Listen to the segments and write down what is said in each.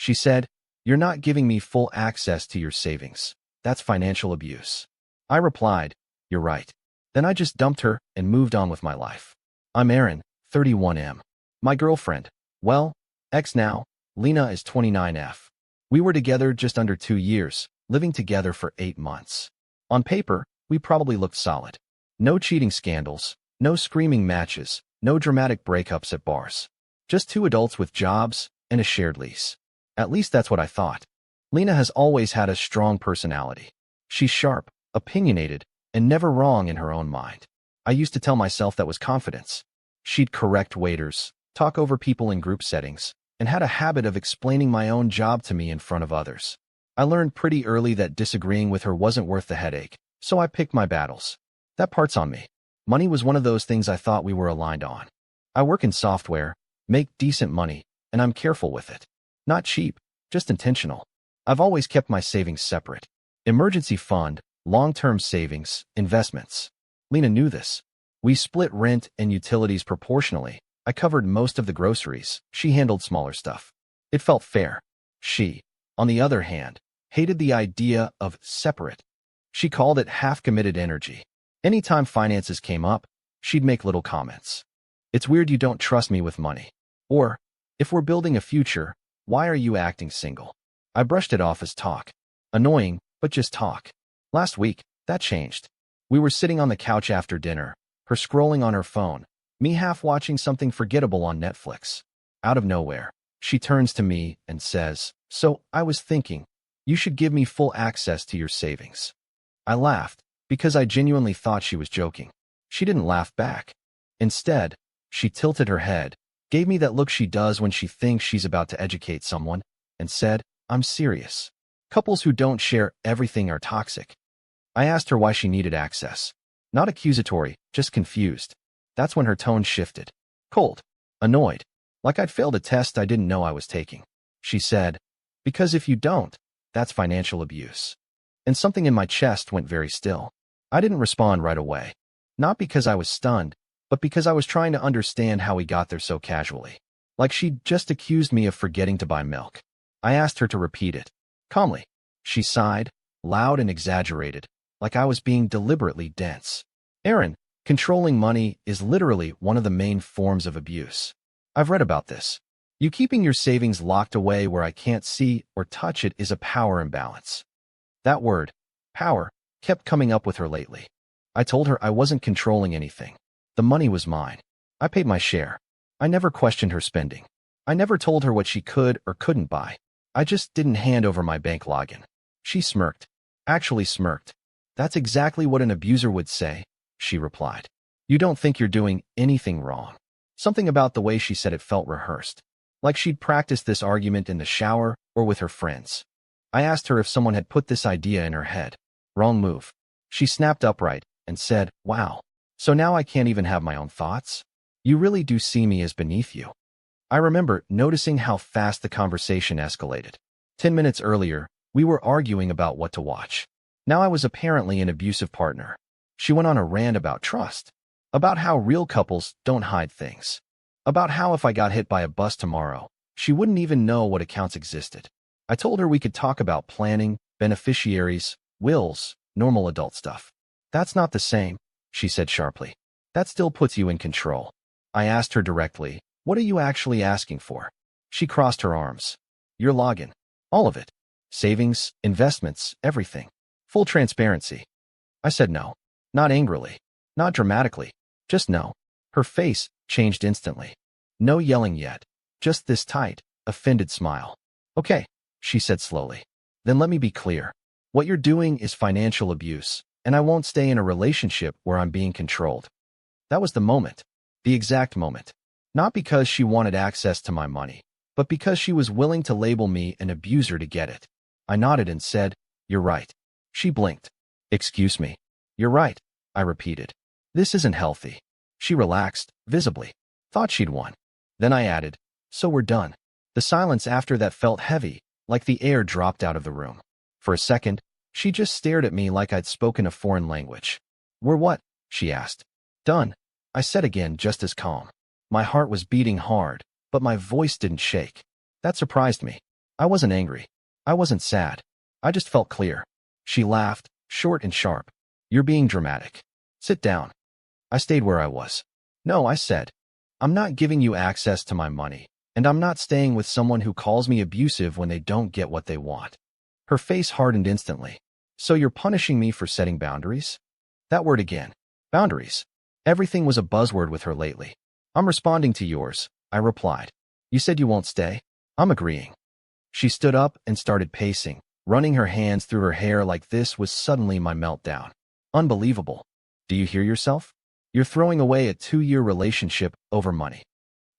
She said, "You're not giving me full access to your savings. That's financial abuse." I replied, "You're right." Then I just dumped her and moved on with my life. I'm Aaron, 31M. My girlfriend, well, ex now, Lena is 29F. We were together just under 2 years, living together for 8 months. On paper, we probably looked solid. No cheating scandals, no screaming matches, no dramatic breakups at bars. Just 2 adults with jobs and a shared lease. At least that's what I thought. Lena has always had a strong personality. She's sharp, opinionated, and never wrong in her own mind. I used to tell myself that was confidence. She'd correct waiters, talk over people in group settings, and had a habit of explaining my own job to me in front of others. I learned pretty early that disagreeing with her wasn't worth the headache, so I picked my battles. That part's on me. Money was one of those things I thought we were aligned on. I work in software, make decent money, and I'm careful with it. Not cheap, just intentional. I've always kept my savings separate. Emergency fund, long-term savings, investments. Lena knew this. We split rent and utilities proportionally. I covered most of the groceries. She handled smaller stuff. It felt fair. She, on the other hand, hated the idea of separate. She called it half-committed energy. Anytime finances came up, she'd make little comments. "It's weird you don't trust me with money." Or, "If we're building a future, why are you acting single?" I brushed it off as talk. Annoying, but just talk. Last week, that changed. We were sitting on the couch after dinner, her scrolling on her phone, me half watching something forgettable on Netflix. Out of nowhere, she turns to me and says, "So, I was thinking, you should give me full access to your savings." I laughed, because I genuinely thought she was joking. She didn't laugh back. Instead, she tilted her head, gave me that look she does when she thinks she's about to educate someone, and said, "I'm serious. Couples who don't share everything are toxic." I asked her why she needed access. Not accusatory, just confused. That's when her tone shifted. Cold. Annoyed. Like I'd failed a test I didn't know I was taking. She said, "Because if you don't, that's financial abuse." And something in my chest went very still. I didn't respond right away. Not because I was stunned, but because I was trying to understand how we got there so casually. Like she'd just accused me of forgetting to buy milk. I asked her to repeat it. Calmly. She sighed, loud and exaggerated, like I was being deliberately dense. "Aaron, controlling money is literally one of the main forms of abuse. I've read about this. You keeping your savings locked away where I can't see or touch it is a power imbalance." That word, power, kept coming up with her lately. I told her I wasn't controlling anything. The money was mine. I paid my share. I never questioned her spending. I never told her what she could or couldn't buy. I just didn't hand over my bank login. She smirked. Actually smirked. "That's exactly what an abuser would say," she replied. "You don't think you're doing anything wrong." Something about the way she said it felt rehearsed. Like she'd practiced this argument in the shower or with her friends. I asked her if someone had put this idea in her head. Wrong move. She snapped upright and said, "Wow. So now I can't even have my own thoughts? You really do see me as beneath you." I remember noticing how fast the conversation escalated. 10 minutes earlier, we were arguing about what to watch. Now I was apparently an abusive partner. She went on a rant about trust. About how real couples don't hide things. About how if I got hit by a bus tomorrow, she wouldn't even know what accounts existed. I told her we could talk about planning, beneficiaries, wills, normal adult stuff. "That's not the same," she said sharply. "That still puts you in control." I asked her directly, "What are you actually asking for?" She crossed her arms. "Your login. All of it. Savings, investments, everything. Full transparency." I said no. Not angrily. Not dramatically. Just no. Her face changed instantly. No yelling yet. Just this tight, offended smile. "Okay," she said slowly. "Then let me be clear. What you're doing is financial abuse, and I won't stay in a relationship where I'm being controlled." That was the moment. The exact moment. Not because she wanted access to my money, but because she was willing to label me an abuser to get it. I nodded and said, "You're right." She blinked. "Excuse me." "You're right," I repeated. "This isn't healthy." She relaxed, visibly. Thought she'd won. Then I added, "So we're done." The silence after that felt heavy, like the air dropped out of the room. For a second, she just stared at me like I'd spoken a foreign language. "We're what?" she asked. "Done," I said again, just as calm. My heart was beating hard, but my voice didn't shake. That surprised me. I wasn't angry. I wasn't sad. I just felt clear. She laughed, short and sharp. You're being dramatic. Sit down. I stayed where I was. No, I said. I'm not giving you access to my money, and I'm not staying with someone who calls me abusive when they don't get what they want. Her face hardened instantly. So you're punishing me for setting boundaries? That word again. Boundaries. Everything was a buzzword with her lately. I'm responding to yours, I replied. You said you won't stay? I'm agreeing. She stood up and started pacing, running her hands through her hair like this was suddenly my meltdown. Unbelievable. Do you hear yourself? You're throwing away a 2-year relationship over money.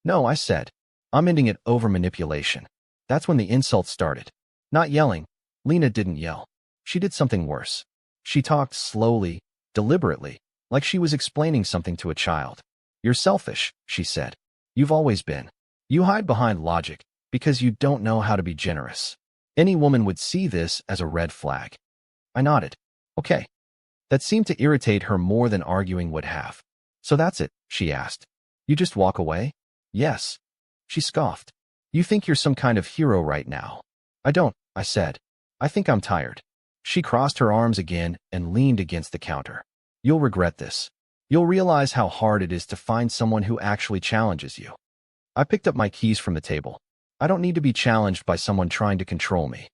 No, I said. I'm ending it over manipulation. That's when the insults started. Not yelling. Lena didn't yell. She did something worse. She talked slowly, deliberately, like she was explaining something to a child. You're selfish, she said. You've always been. You hide behind logic because you don't know how to be generous. Any woman would see this as a red flag. I nodded. Okay. That seemed to irritate her more than arguing would have. So that's it, she asked. You just walk away? Yes. She scoffed. You think you're some kind of hero right now. I don't, I said. I think I'm tired. She crossed her arms again and leaned against the counter. You'll regret this. You'll realize how hard it is to find someone who actually challenges you. I picked up my keys from the table. I don't need to be challenged by someone trying to control me.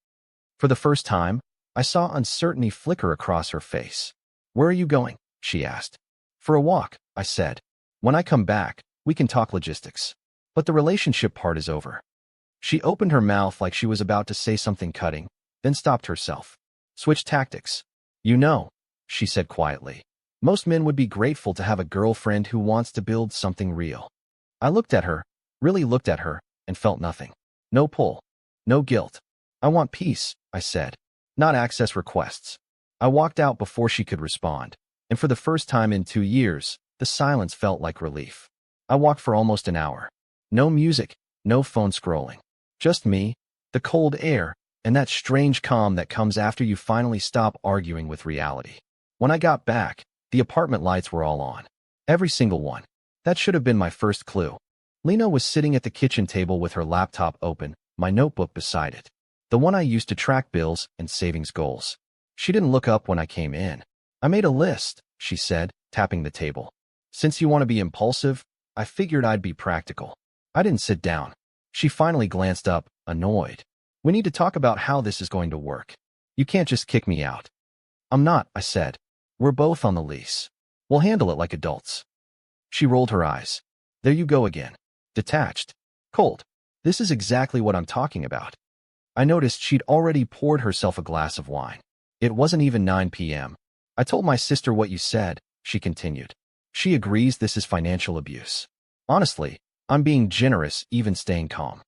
For the first time, I saw uncertainty flicker across her face. Where are you going? She asked. For a walk, I said. When I come back, we can talk logistics. But the relationship part is over. She opened her mouth like she was about to say something cutting, then stopped herself. Switch tactics. You know, she said quietly. Most men would be grateful to have a girlfriend who wants to build something real. I looked at her, really looked at her, and felt nothing. No pull. No guilt. I want peace, I said. Not access requests. I walked out before she could respond, and for the first time in 2 years, the silence felt like relief. I walked for almost an hour. No music, no phone scrolling. Just me, the cold air, and that strange calm that comes after you finally stop arguing with reality. When I got back, the apartment lights were all on. Every single one. That should have been my first clue. Lena was sitting at the kitchen table with her laptop open, my notebook beside it. The one I used to track bills and savings goals. She didn't look up when I came in. I made a list, she said, tapping the table. Since you want to be impulsive, I figured I'd be practical. I didn't sit down. She finally glanced up, annoyed. We need to talk about how this is going to work. You can't just kick me out. I'm not, I said. We're both on the lease. We'll handle it like adults. She rolled her eyes. There you go again. Detached. Cold. This is exactly what I'm talking about. I noticed she'd already poured herself a glass of wine. It wasn't even 9 p.m. I told my sister what you said, she continued. She agrees this is financial abuse. Honestly, I'm being generous, even staying calm.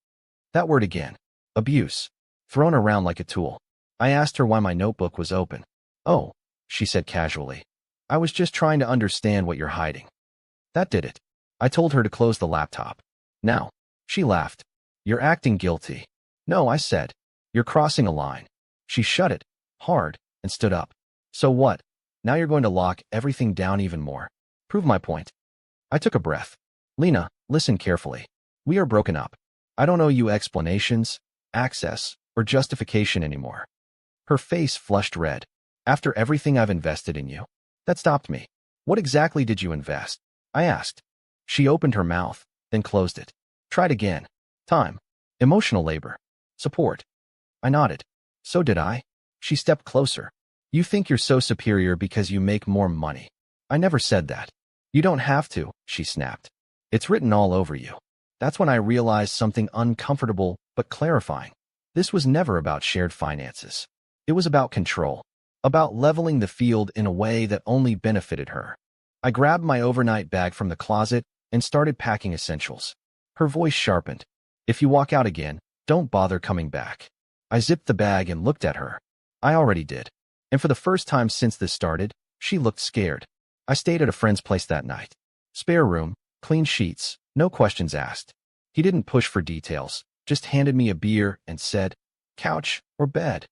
That word again. Abuse. Thrown around like a tool. I asked her why my notebook was open. Oh, she said casually. I was just trying to understand what you're hiding. That did it. I told her to close the laptop. Now, she laughed. You're acting guilty. No, I said. You're crossing a line. She shut it, hard, and stood up. So what? Now you're going to lock everything down even more. Prove my point. I took a breath. Lena, listen carefully. We are broken up. I don't owe you explanations, access, or justification anymore. Her face flushed red. After everything I've invested in you. That stopped me. What exactly did you invest? I asked. She opened her mouth, then closed it. Tried again. Time. Emotional labor. Support. I nodded. So did I. She stepped closer. You think you're so superior because you make more money. I never said that. You don't have to, she snapped. It's written all over you. That's when I realized something uncomfortable but clarifying. This was never about shared finances. It was about control. About leveling the field in a way that only benefited her. I grabbed my overnight bag from the closet and started packing essentials. Her voice sharpened. If you walk out again, don't bother coming back. I zipped the bag and looked at her. I already did. And for the first time since this started, she looked scared. I stayed at a friend's place that night. Spare room, clean sheets, no questions asked. He didn't push for details, just handed me a beer and said, couch or bed.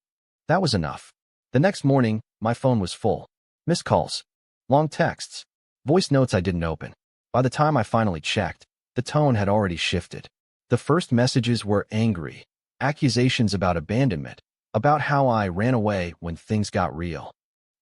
That was enough. The next morning, my phone was full. Missed calls. Long texts. Voice notes I didn't open. By the time I finally checked, the tone had already shifted. The first messages were angry, accusations about abandonment, about how I ran away when things got real.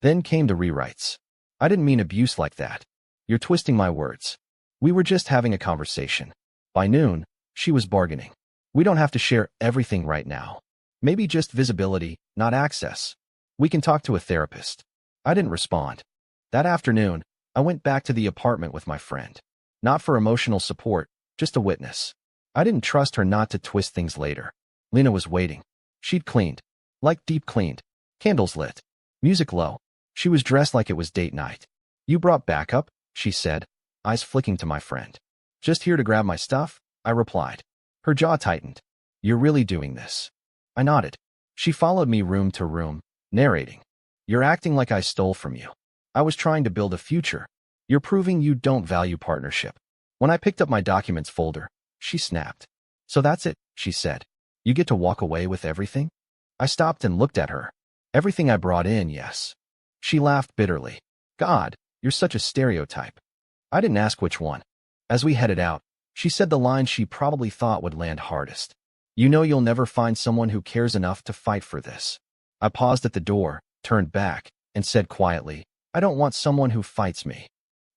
Then came the rewrites. I didn't mean abuse like that. You're twisting my words. We were just having a conversation. By noon, she was bargaining. We don't have to share everything right now. Maybe just visibility, not access. We can talk to a therapist. I didn't respond. That afternoon, I went back to the apartment with my friend. Not for emotional support, just a witness. I didn't trust her not to twist things later. Lena was waiting. She'd cleaned. Like deep cleaned. Candles lit. Music low. She was dressed like it was date night. You brought backup? She said, eyes flicking to my friend. Just here to grab my stuff? I replied. Her jaw tightened. You're really doing this? I nodded. She followed me room to room, narrating. You're acting like I stole from you. I was trying to build a future. You're proving you don't value partnership. When I picked up my documents folder, she snapped. So that's it, she said. You get to walk away with everything? I stopped and looked at her. Everything I brought in, yes. She laughed bitterly. God, you're such a stereotype. I didn't ask which one. As we headed out, she said the line she probably thought would land hardest. You know you'll never find someone who cares enough to fight for this. I paused at the door, turned back, and said quietly, I don't want someone who fights me.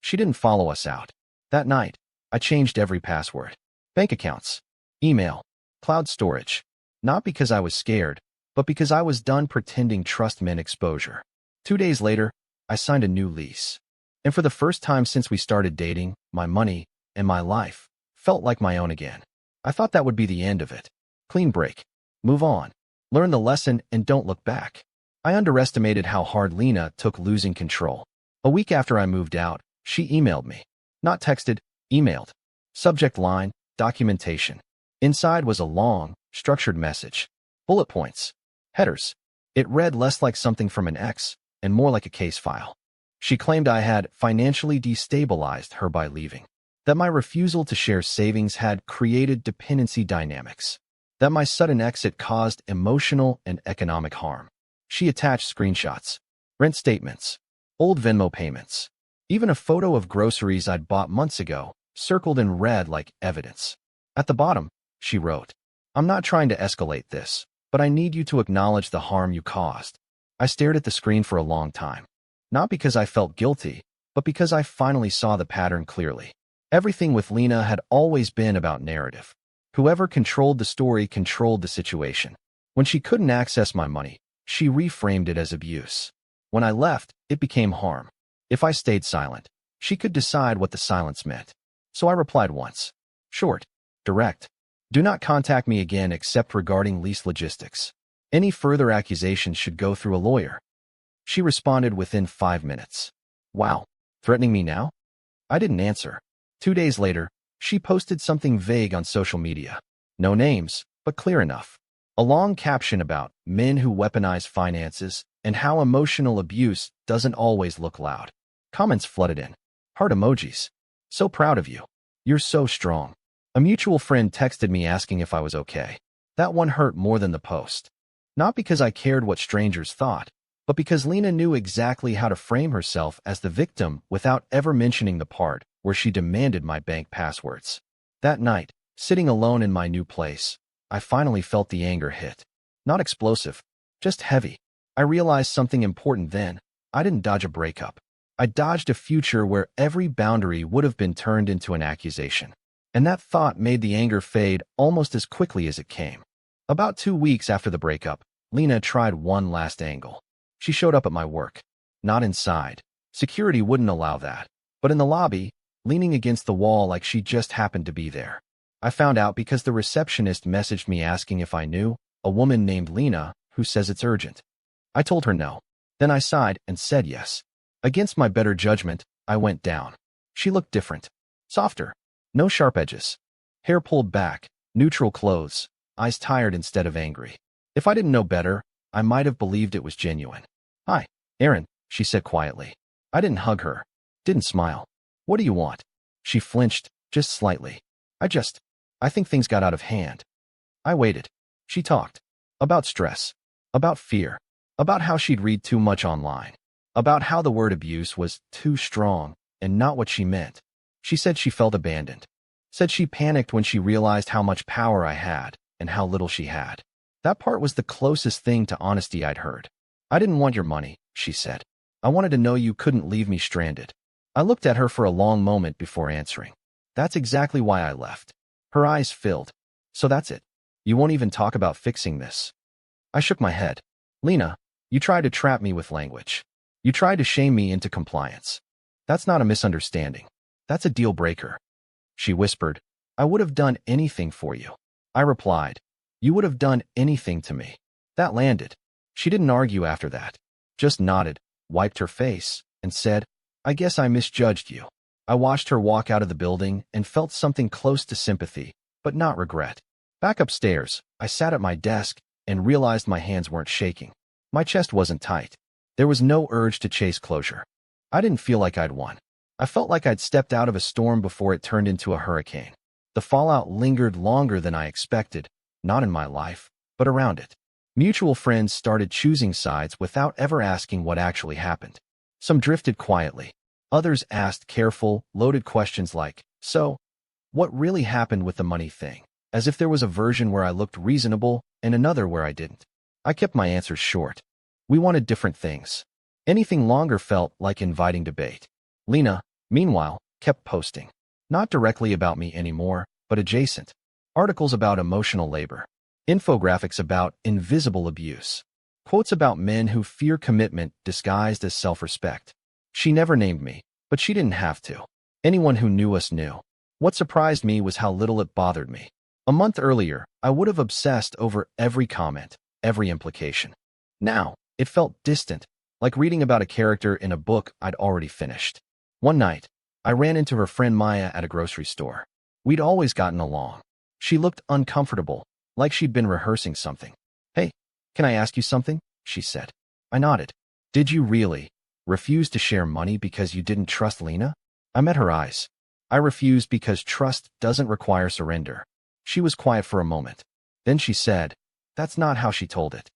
She didn't follow us out. That night, I changed every password. Bank accounts, email, cloud storage. Not because I was scared, but because I was done pretending trust meant exposure. 2 days later, I signed a new lease. And for the first time since we started dating, my money and my life felt like my own again. I thought that would be the end of it. Clean break. Move on. Learn the lesson and don't look back. I underestimated how hard Lena took losing control. A week after I moved out, she emailed me. Not texted, emailed. Subject line, documentation. Inside was a long, structured message. Bullet points. Headers. It read less like something from an ex and more like a case file. She claimed I had financially destabilized her by leaving. That my refusal to share savings had created dependency dynamics. That my sudden exit caused emotional and economic harm. She attached screenshots, rent statements, old Venmo payments, even a photo of groceries I'd bought months ago, circled in red like evidence. At the bottom, she wrote, I'm not trying to escalate this, but I need you to acknowledge the harm you caused. I stared at the screen for a long time. Not because I felt guilty, but because I finally saw the pattern clearly. Everything with Lena had always been about narrative. Whoever controlled the story controlled the situation. When she couldn't access my money, she reframed it as abuse. When I left, it became harm. If I stayed silent, she could decide what the silence meant. So I replied once. Short. Direct. Do not contact me again except regarding lease logistics. Any further accusations should go through a lawyer. She responded within 5 minutes. Wow. Threatening me now? I didn't answer. 2 days later, she posted something vague on social media. No names, but clear enough. A long caption about men who weaponize finances and how emotional abuse doesn't always look loud. Comments flooded in. Heart emojis. So proud of you. You're so strong. A mutual friend texted me asking if I was okay. That one hurt more than the post. Not because I cared what strangers thought, but because Lena knew exactly how to frame herself as the victim without ever mentioning the part where she demanded my bank passwords. That night, sitting alone in my new place, I finally felt the anger hit. Not explosive, just heavy. I realized something important then. I didn't dodge a breakup. I dodged a future where every boundary would have been turned into an accusation. And that thought made the anger fade almost as quickly as it came. About 2 weeks after the breakup, Lena tried one last angle. She showed up at my work. Not inside. Security wouldn't allow that. But in the lobby, leaning against the wall like she just happened to be there. I found out because the receptionist messaged me asking if I knew a woman named Lena who says it's urgent. I told her no. Then I sighed and said yes. Against my better judgment, I went down. She looked different. Softer. No sharp edges. Hair pulled back. Neutral clothes. Eyes tired instead of angry. If I didn't know better, I might have believed it was genuine. Hi, Aaron, she said quietly. I didn't hug her. Didn't smile. What do you want? She flinched, just slightly. I think things got out of hand. I waited. She talked. About stress. About fear. About how she'd read too much online. About how the word abuse was too strong and not what she meant. She said she felt abandoned. Said she panicked when she realized how much power I had and how little she had. That part was the closest thing to honesty I'd heard. I didn't want your money, she said. I wanted to know you couldn't leave me stranded. I looked at her for a long moment before answering. That's exactly why I left. Her eyes filled. So that's it. You won't even talk about fixing this. I shook my head. Lena, you tried to trap me with language. You tried to shame me into compliance. That's not a misunderstanding. That's a deal breaker. She whispered, I would have done anything for you. I replied, you would have done anything to me. That landed. She didn't argue after that. Just nodded, wiped her face, and said, I guess I misjudged you. I watched her walk out of the building and felt something close to sympathy, but not regret. Back upstairs, I sat at my desk and realized my hands weren't shaking. My chest wasn't tight. There was no urge to chase closure. I didn't feel like I'd won. I felt like I'd stepped out of a storm before it turned into a hurricane. The fallout lingered longer than I expected, not in my life, but around it. Mutual friends started choosing sides without ever asking what actually happened. Some drifted quietly. Others asked careful, loaded questions like, so, what really happened with the money thing? As if there was a version where I looked reasonable and another where I didn't. I kept my answers short. We wanted different things. Anything longer felt like inviting debate. Lena, meanwhile, kept posting. Not directly about me anymore, but adjacent. Articles about emotional labor. Infographics about invisible abuse. Quotes about men who fear commitment disguised as self-respect. She never named me, but she didn't have to. Anyone who knew us knew. What surprised me was how little it bothered me. A month earlier, I would have obsessed over every comment, every implication. Now, it felt distant, like reading about a character in a book I'd already finished. One night, I ran into her friend Maya at a grocery store. We'd always gotten along. She looked uncomfortable, like she'd been rehearsing something. Hey, can I ask you something? She said. I nodded. Did you really refuse to share money because you didn't trust Lena? I met her eyes. I refused because trust doesn't require surrender. She was quiet for a moment. Then she said, that's not how she told it.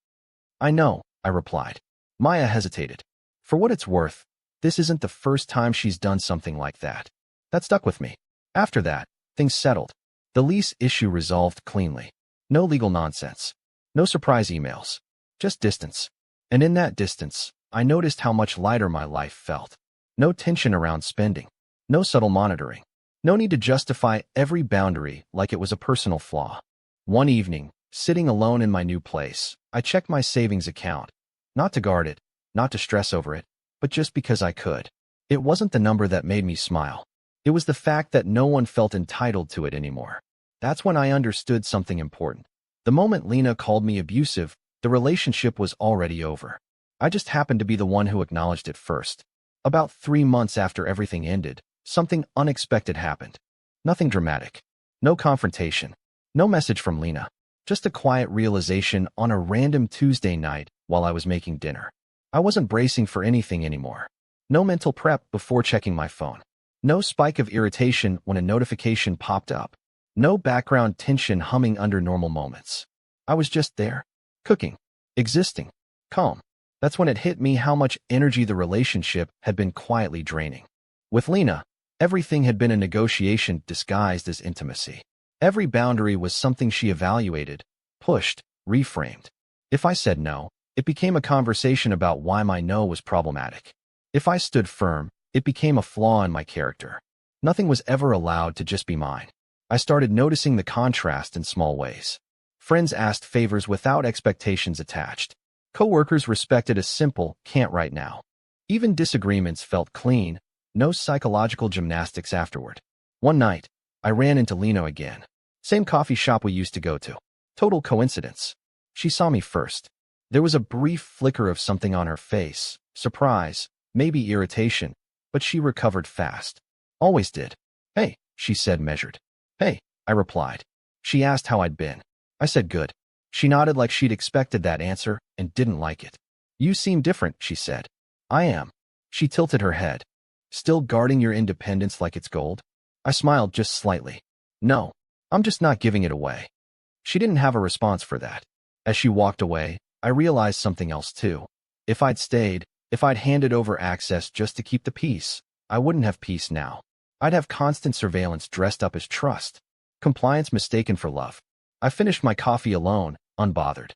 I know, I replied. Maya hesitated. For what it's worth, this isn't the first time she's done something like that. That stuck with me. After that, things settled. The lease issue resolved cleanly. No legal nonsense. No surprise emails. Just distance. And in that distance, I noticed how much lighter my life felt. No tension around spending. No subtle monitoring. No need to justify every boundary like it was a personal flaw. One evening, sitting alone in my new place, I checked my savings account. Not to guard it, not to stress over it, but just because I could. It wasn't the number that made me smile. It was the fact that no one felt entitled to it anymore. That's when I understood something important. The moment Lena called me abusive, the relationship was already over. I just happened to be the one who acknowledged it first. About 3 months after everything ended, something unexpected happened. Nothing dramatic. No confrontation. No message from Lena. Just a quiet realization on a random Tuesday night while I was making dinner. I wasn't bracing for anything anymore. No mental prep before checking my phone. No spike of irritation when a notification popped up. No background tension humming under normal moments. I was just there, cooking, existing, calm. That's when it hit me how much energy the relationship had been quietly draining. With Lena, everything had been a negotiation disguised as intimacy. Every boundary was something she evaluated, pushed, reframed. If I said no, it became a conversation about why my no was problematic. If I stood firm, it became a flaw in my character. Nothing was ever allowed to just be mine. I started noticing the contrast in small ways. Friends asked favors without expectations attached. Coworkers respected a simple "can't right now." Even disagreements felt clean, no psychological gymnastics afterward. One night, I ran into Lena again. Same coffee shop we used to go to. Total coincidence. She saw me first. There was a brief flicker of something on her face, surprise, maybe irritation, but she recovered fast. Always did. Hey, she said, measured. Hey, I replied. She asked how I'd been. I said good. She nodded like she'd expected that answer and didn't like it. You seem different, she said. I am. She tilted her head. Still guarding your independence like it's gold? I smiled just slightly. No, I'm just not giving it away. She didn't have a response for that. As she walked away, I realized something else too. If I'd stayed, if I'd handed over access just to keep the peace, I wouldn't have peace now. I'd have constant surveillance dressed up as trust. Compliance mistaken for love. I finished my coffee alone unbothered.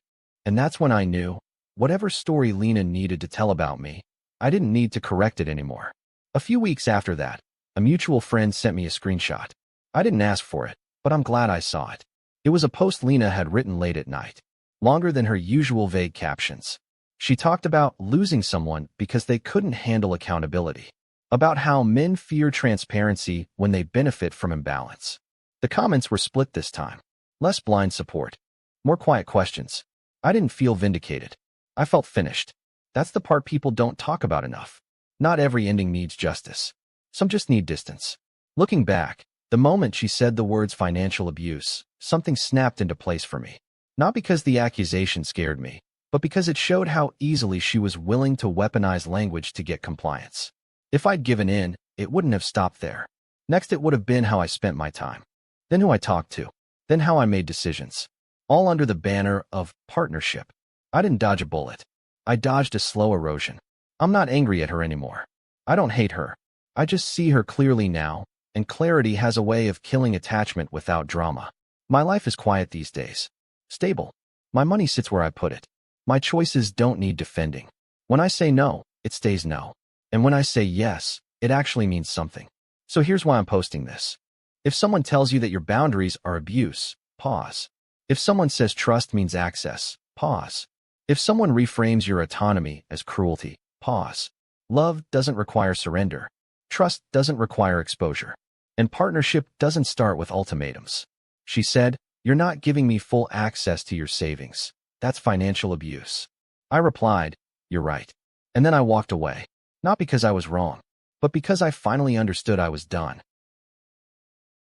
And that's when I knew, whatever story Lena needed to tell about me, I didn't need to correct it anymore. A few weeks after that, a mutual friend sent me a screenshot. I didn't ask for it, but I'm glad I saw it. It was a post Lena had written late at night, longer than her usual vague captions. She talked about losing someone because they couldn't handle accountability, about how men fear transparency when they benefit from imbalance. The comments were split this time. Less blind support, more quiet questions. I didn't feel vindicated. I felt finished. That's the part people don't talk about enough. Not every ending needs justice. Some just need distance. Looking back, the moment she said the words financial abuse, something snapped into place for me. Not because the accusation scared me, but because it showed how easily she was willing to weaponize language to get compliance. If I'd given in, it wouldn't have stopped there. Next, it would have been how I spent my time. Then who I talked to. Then how I made decisions. All under the banner of partnership. I didn't dodge a bullet. I dodged a slow erosion. I'm not angry at her anymore. I don't hate her. I just see her clearly now, and clarity has a way of killing attachment without drama. My life is quiet these days. Stable. My money sits where I put it. My choices don't need defending. When I say no, it stays no. And when I say yes, it actually means something. So here's why I'm posting this. If someone tells you that your boundaries are abuse, pause. If someone says trust means access, pause. If someone reframes your autonomy as cruelty, pause. Love doesn't require surrender. Trust doesn't require exposure. And partnership doesn't start with ultimatums. She said, "You're not giving me full access to your savings. That's financial abuse." I replied, "You're right." And then I walked away. Not because I was wrong, but because I finally understood I was done.